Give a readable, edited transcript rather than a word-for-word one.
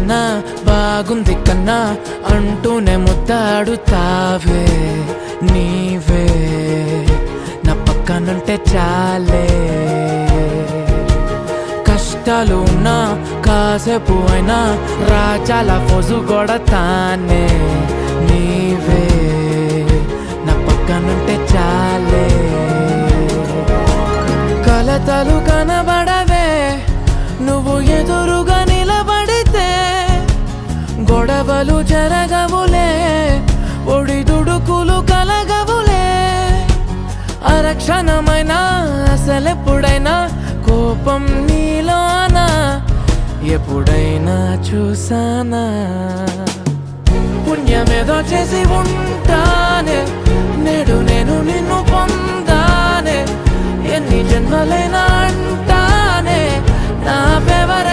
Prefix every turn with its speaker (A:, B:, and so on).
A: కన్నా బాగుంది కన్నా అంటూనే ముద్దాడుతావే నీవే నా పక్కనుంటే చాలే. కష్టాలు ఉన్నా కాసేపు అయినా రాజాల ఫోజు కొడతానే నీవే నా పక్కనుంటే చాలే. కలతలు కనబడవే నువ్వు ఎదురుగా నిలబడితే, గొడవలు జరగవులే ఒడిదుడుకులు కలగవులే. అరక్షణమైనా అసలెప్పుడైనా కోపం నీలోనా ఎప్పుడైనా చూసానా? పుణ్యమేదో చేసి ఉంటానే నేడు నేను నిన్ను పొందానే. ఎన్ని జన్మలైనా